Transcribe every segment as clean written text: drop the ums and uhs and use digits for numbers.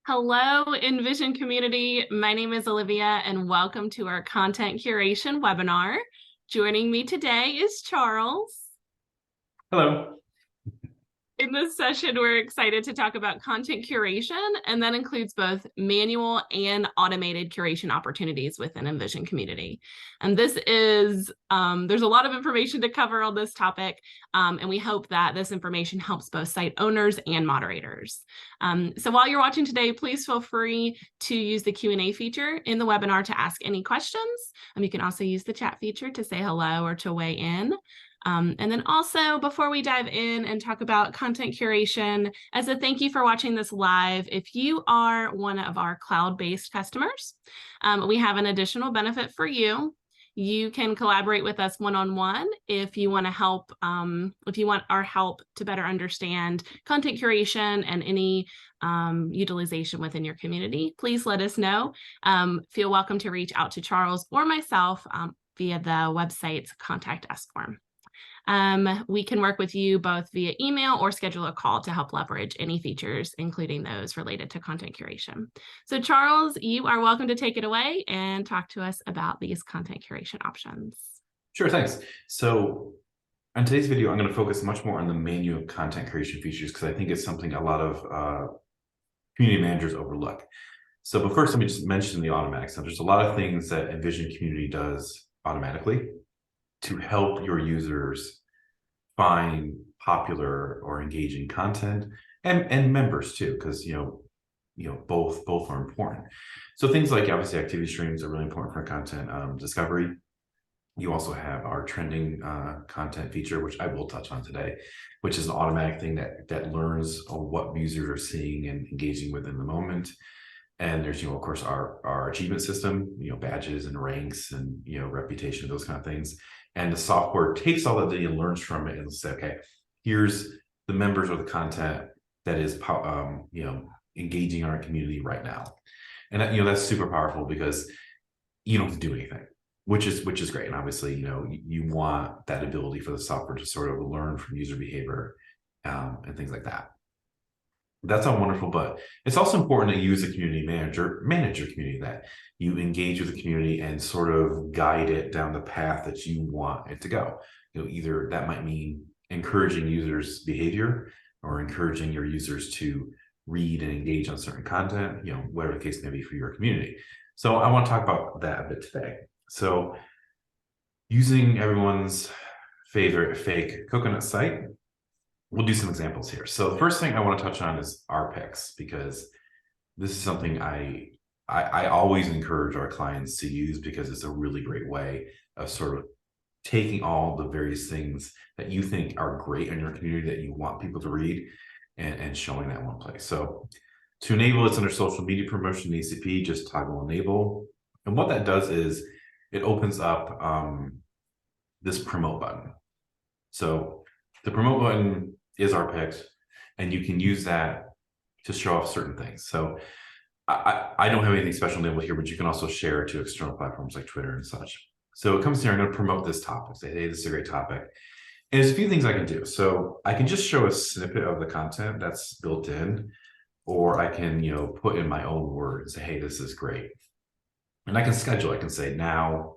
Hello, Envision community. My name is Olivia, and welcome to our content curation webinar. Joining me today is Charles. Hello. In this session, we're excited to talk about content curation, and that includes both manual and automated curation opportunities within Envision community. And this is, there's a lot of information to cover on this topic, and we hope that this information helps both site owners and moderators. So while you're watching today, please feel free to use the Q&A feature in the webinar to ask any questions. You can also use the chat feature to say hello or to weigh in. And then also, before we dive in and talk about content curation, as a thank you for watching this live, if you are one of our cloud-based customers, we have an additional benefit for you. You can collaborate with us one-on-one if you want to help, if you want our help to better understand content curation and any utilization within your community. Please let us know. Feel welcome to reach out to Charles or myself via the website's Contact Us form. We can work with you both via email or schedule a call to help leverage any features, including those related to content curation. So Charles, you are welcome to take it away and talk to us about these content curation options. Sure, thanks. So on today's video, I'm going to focus much more on the manual content creation features because I think it's something a lot of community managers overlook. So, but first, let me just mention the automatic stuff. There's a lot of things that Envision Community does automatically to help your users find popular or engaging content and members too, because both are important. So things like obviously activity streams are really important for content discovery. You also have our trending content feature, which I will touch on today, which is an automatic thing that learns what users are seeing and engaging with in the moment. And there's, of course, our achievement system, badges and ranks and, reputation, those kind of things. And the software takes all that data and learns from it and say, okay, here's the members or the content that is, engaging our community right now. And that, that's super powerful because you don't have to do anything, which is great. And obviously, you want that ability for the software to sort of learn from user behavior and things like that. That's all wonderful, but it's also important that you as a community manager manage your community, that you engage with the community and sort of guide it down the path that you want it to go. Either that might mean encouraging users' behavior or encouraging your users to read and engage on certain content, whatever the case may be for your community. So I want to talk about that a bit today. So using everyone's favorite fake coconut site, we'll do some examples here. So the first thing I want to touch on is our picks, because this is something I always encourage our clients to use because it's a really great way of sort of taking all the various things that you think are great in your community that you want people to read and showing that in one place. So to enable, it's under social media promotion, ACP, just toggle enable. And what that does is it opens up this promote button. So the promote button is our picks, and you can use that to show off certain things. So I don't have anything special enabled here, but you can also share it to external platforms like Twitter and such. So it comes here, I'm going to promote this topic, say, hey, this is a great topic. And there's a few things I can do. So I can just show a snippet of the content that's built in, or I can, put in my own words, say, hey, this is great. And I can schedule, I can say now,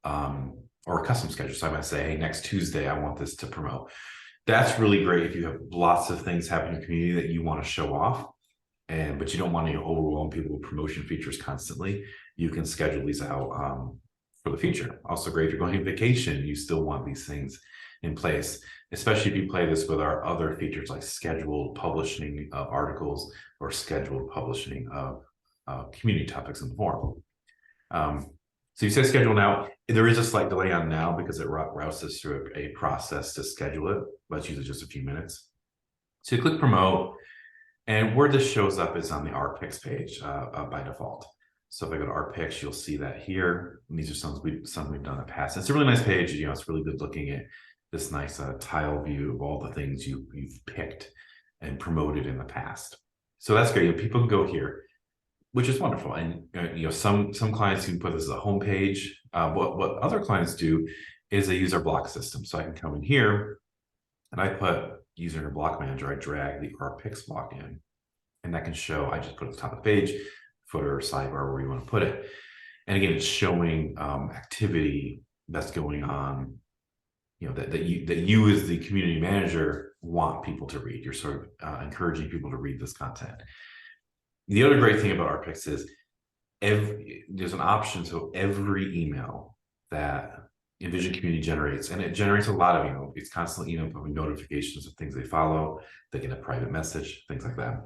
or a custom schedule. So I might say, hey, next Tuesday, I want this to promote. That's really great if you have lots of things happening in your community that you want to show off, but you don't want to overwhelm people with promotion features constantly. You can schedule these out for the future. Also great if you're going on vacation, you still want these things in place, especially if you play this with our other features like scheduled publishing of articles or scheduled publishing of community topics in the forum. So you say schedule now. There is a slight delay on now because it routes us through a process to schedule it, but it's usually just a few minutes. So you click promote, and where this shows up is on the our picks page by default. So if I go to our picks, you'll see that here. And these are some we've done in the past. It's a really nice page. It's really good looking at this nice tile view of all the things you've picked and promoted in the past. So that's great. People can go here, which is wonderful. And some clients can put this as a home page. What other clients do is they use our block system. So I can come in here and I put user in a block manager. I drag the our picks block in, And that can show, I just put it at the top of the page, footer, sidebar, wherever you want to put it. And again, it's showing activity that's going on, that you as the community manager want people to read. You're sort of encouraging people to read this content. The other great thing about our picks is there's an option, so every email that Envision Community generates, and it generates a lot of it's constantly putting notifications of things they follow, they get a private message, things like that.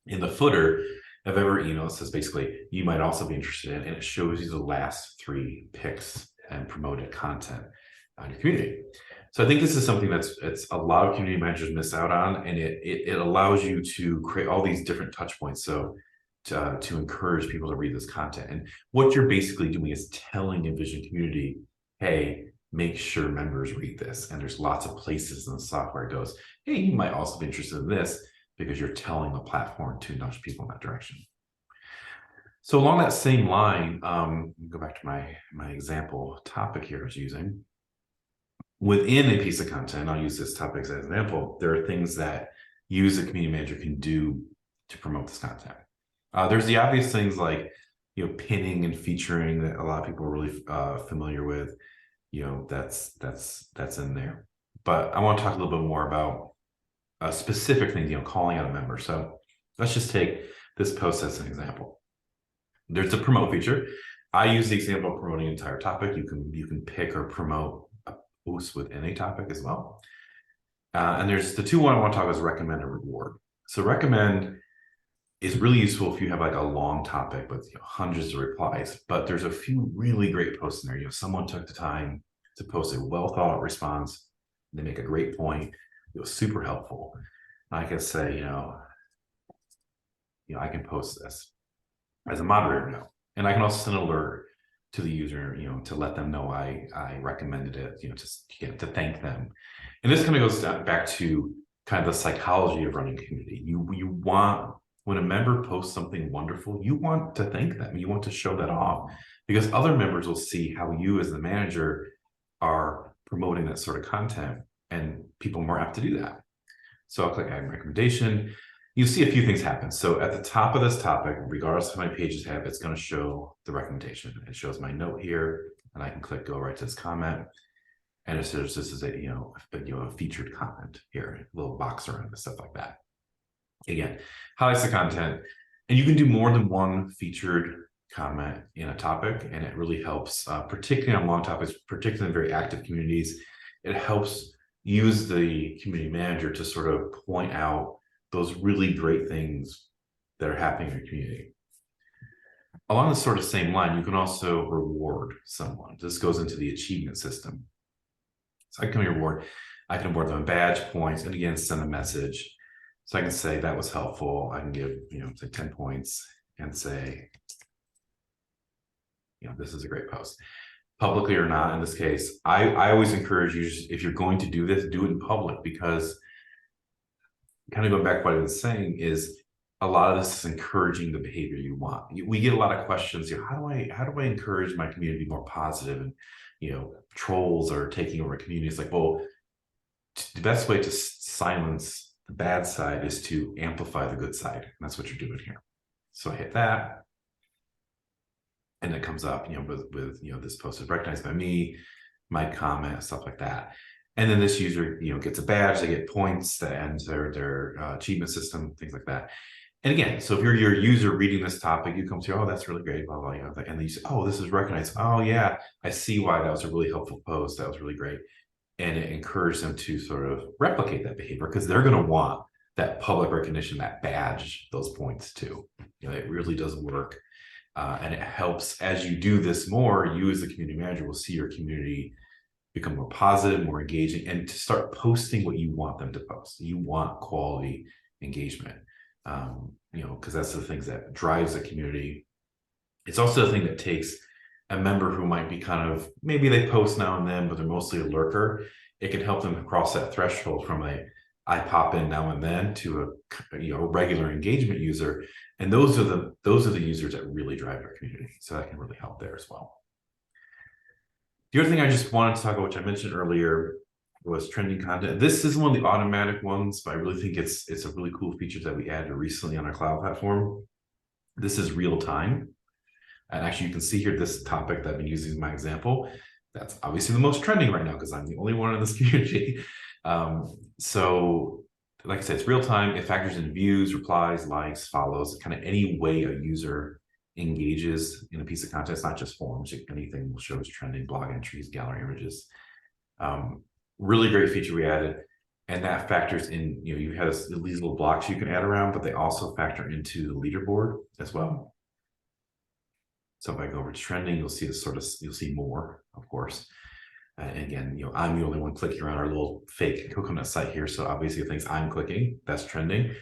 In the footer of every email, it says basically you might also be interested in, and it shows you the last 3 picks and promoted content on your community. So I think this is something it's a lot of community managers miss out on, and it allows you to create all these different touch points. So to encourage people to read this content. And what you're basically doing is telling Envision Community, hey, make sure members read this. And there's lots of places in the software it goes, hey, you might also be interested in this, because you're telling the platform to nudge people in that direction. So along that same line, go back to my example topic here I was using. Within a piece of content, I'll use this topic as an example, there are things that you as a community manager can do to promote this content. There's the obvious things like, pinning and featuring that a lot of people are really familiar with, that's in there. But I want to talk a little bit more about specific things, calling out a member. So let's just take this post as an example. There's a promote feature. I use the example of promoting an entire topic. You can pick or promote a post within a topic as well. And there's the 2 I want to talk about is recommend and reward. So recommend is really useful if you have like a long topic with hundreds of replies, but there's a few really great posts in there. Someone took the time to post a well thought out response. They make a great point. It was super helpful. I can say, I can post this as a moderator now, and I can also send an alert to the user, to let them know I recommended it, to thank them. And this kind of goes back to kind of the psychology of running a community. You want, when a member posts something wonderful, you want to thank them. You want to show that off, because other members will see how you as the manager are promoting that sort of content, and people are more apt to do that. So I'll click add recommendation. You see a few things happen. So at the top of this topic, regardless of how many pages have, it's going to show the recommendation. It shows my note here, and I can click go right to this comment. And it says this is a featured comment here, a little box around it, stuff like that. Again, highlights the content, and you can do more than one featured comment in a topic, and it really helps, particularly on long topics, particularly in very active communities. It helps use the community manager to sort of point out those really great things that are happening in your community. Along the sort of same line, you can also reward someone. This goes into the achievement system. So I can reward, I can award them a badge, points, and again, send a message. So I can say that was helpful. I can give, say 10 points and say, this is a great post. Publicly or not, in this case, I always encourage you, if you're going to do this, do it in public, because kind of going back to what I was saying is a lot of this is encouraging the behavior you want. We get a lot of questions, how do I encourage my community to be more positive? And trolls are taking over community. It's like, well, the best way to silence the bad side is to amplify the good side. And that's what you're doing here. So I hit that, and it comes up, with this post is recognized by me, my comment, stuff like that. And then this user, gets a badge, they get points that ends their achievement system, things like that. And again, so if you're your user reading this topic, you come to, oh, that's really great, blah, blah, and then you say, oh, this is recognized. Oh yeah, I see why that was a really helpful post. That was really great. And it encouraged them to sort of replicate that behavior, because they're going to want that public recognition, that badge, those points too. It really does work. And it helps as you do this more, you as the community manager will see your community become more positive, more engaging, and to start posting what you want them to post. You want quality engagement, because that's the things that drives the community. It's also the thing that takes a member who might be kind of, maybe they post now and then, but they're mostly a lurker. It can help them cross that threshold from I pop in now and then to a regular engagement user. And those are the users that really drive our community. So that can really help there as well. The other thing I just wanted to talk about, which I mentioned earlier, was trending content. This is one of the automatic ones, but I really think it's a really cool feature that we added recently on our cloud platform. This is real time. And actually, you can see here this topic that I've been using as my example. That's obviously the most trending right now because I'm the only one in this community. So, like I said, it's real time. It factors in views, replies, likes, follows, kind of any way a user engages in a piece of content. It's not just forums. Anything will show as trending, blog entries, gallery images. Really great feature we added. And that factors in, you have these little blocks you can add around, but they also factor into the leaderboard as well. So if I go over to trending, you'll see you'll see more, of course. And again, I'm the only one clicking around our little fake coconut site here. So obviously, things I'm clicking, that's trending.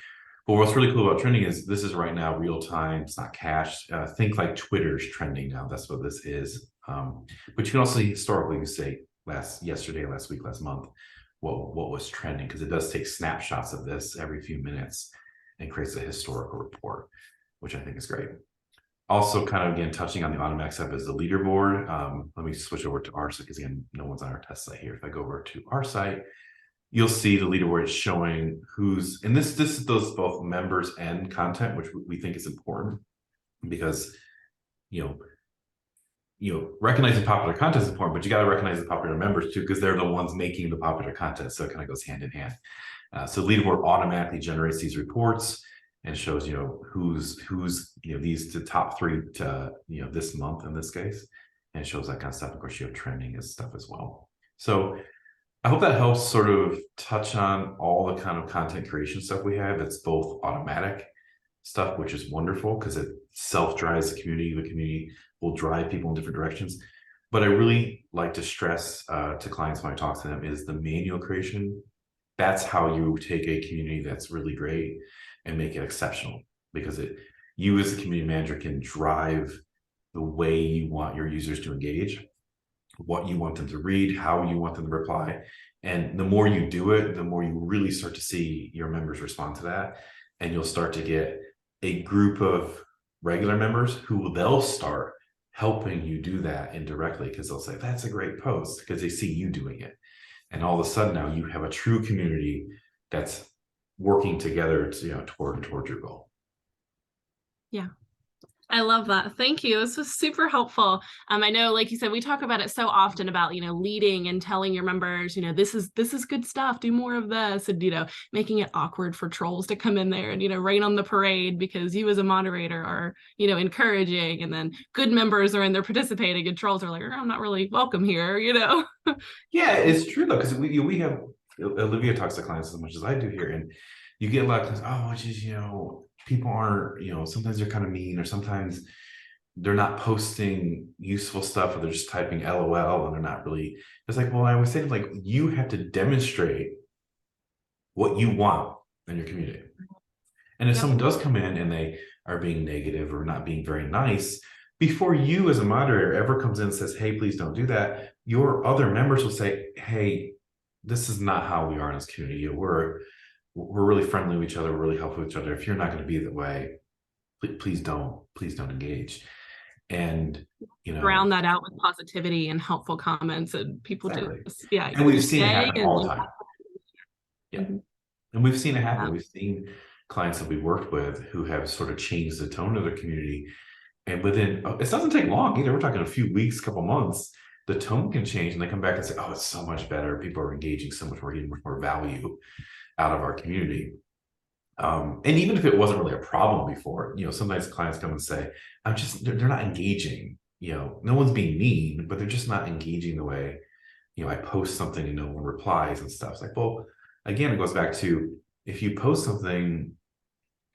But what's really cool about trending is this is right now real time. It's not cached. Think like Twitter's trending now. That's what this is. But you can also historically say yesterday, last week, last month, what was trending, because it does take snapshots of this every few minutes and creates a historical report, which I think is great. Also, kind of again touching on the automatic stuff is the leaderboard. Let me switch over to our site because again, no one's on our test site here. If I go over to our site, you'll see the leaderboard showing who's, and this does both members and content, which we think is important because recognizing popular content is important, but you got to recognize the popular members too, because they're the ones making the popular content. So it kind of goes hand in hand. So leaderboard automatically generates these reports and shows, who's the top 3 to, this month in this case, and shows that kind of stuff. Of course, you have trending and stuff as well. So I hope that helps sort of touch on all the kind of content creation stuff we have. It's both automatic stuff, which is wonderful because it self-drives the community. The community will drive people in different directions. But I really like to stress to clients when I talk to them is the manual creation. That's how you take a community that's really great and make it exceptional, because you as a community manager can drive the way you want your users to engage, what you want them to read, how you want them to reply. And the more you do it, the more you really start to see your members respond to that. And you'll start to get a group of regular members who they'll start helping you do that indirectly, because they'll say, that's a great post, because they see you doing it. And all of a sudden now you have a true community that's working together to, towards your goal. Yeah. I love that. Thank you. This was super helpful. I know, like you said, we talk about it so often about, leading and telling your members, this is good stuff. Do more of this, and, making it awkward for trolls to come in there and, rain on the parade because you as a moderator are, encouraging, and then good members are in there participating and trolls are like, I'm not really welcome here, Yeah, it's true though, because we have, Olivia talks to clients as much as I do here, and you get a lot of clients, which is, people aren't, sometimes they're kind of mean, or sometimes they're not posting useful stuff, or they're just typing LOL and they're not really. It's like, well, I always say, like, you have to demonstrate what you want in your community. And if someone does come in and they are being negative or not being very nice, before you as a moderator ever comes in and says, hey, please don't do that, your other members will say, hey, this is not how we are in this community. We're really friendly with each other. We're really helpful with each other. If you're not going to be that way, please don't engage. And round that out with positivity and helpful comments, and people just and we've seen it happen all the time. Yeah. And we've seen it happen. Yeah. We've seen clients that we worked with who have sort of changed the tone of their community, and within it doesn't take long either. We're talking a few weeks, couple months, the tone can change, and they come back and say, oh, it's so much better. People are engaging so much more, getting much more value out of our community. And even if it wasn't really a problem before, sometimes clients come and say, they're not engaging, no one's being mean, but they're just not engaging the way, I post something and no one replies and stuff. It's like, well, again, it goes back to, if you post something,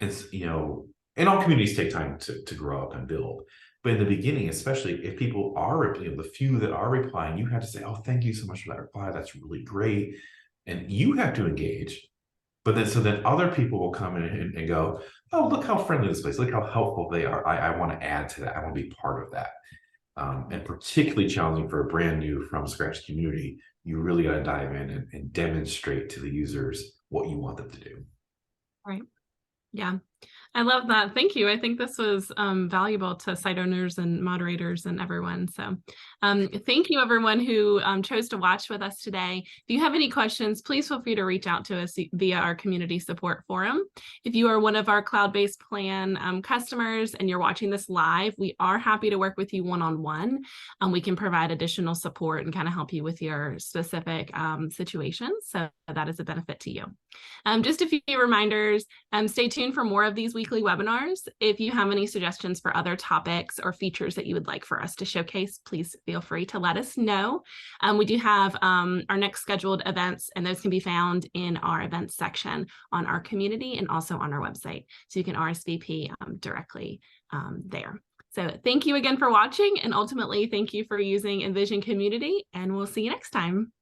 it's, and all communities take time to grow up and build. But in the beginning, especially if people are, the few that are replying, you have to say, oh, thank you so much for that reply. That's really great. And you have to engage. But then other people will come in and go, oh, look how friendly this place, look how helpful they are. I want to add to that. I want to be part of that. And particularly challenging for a brand new from scratch community, you really got to dive in and demonstrate to the users what you want them to do. Right. Yeah. I love that. Thank you. I think this was valuable to site owners and moderators and everyone. So thank you, everyone who chose to watch with us today. If you have any questions, please feel free to reach out to us via our community support forum. If you are one of our cloud-based plan customers and you're watching this live, we are happy to work with you one-on-one. We can provide additional support and kind of help you with your specific situations. So that is a benefit to you. Just a few reminders, stay tuned for more of these weekly webinars. If you have any suggestions for other topics or features that you would like for us to showcase, please feel free to let us know. We do have our next scheduled events, and those can be found in our events section on our community and also on our website. So you can RSVP directly there. So thank you again for watching, and ultimately, thank you for using Envision Community, and we'll see you next time.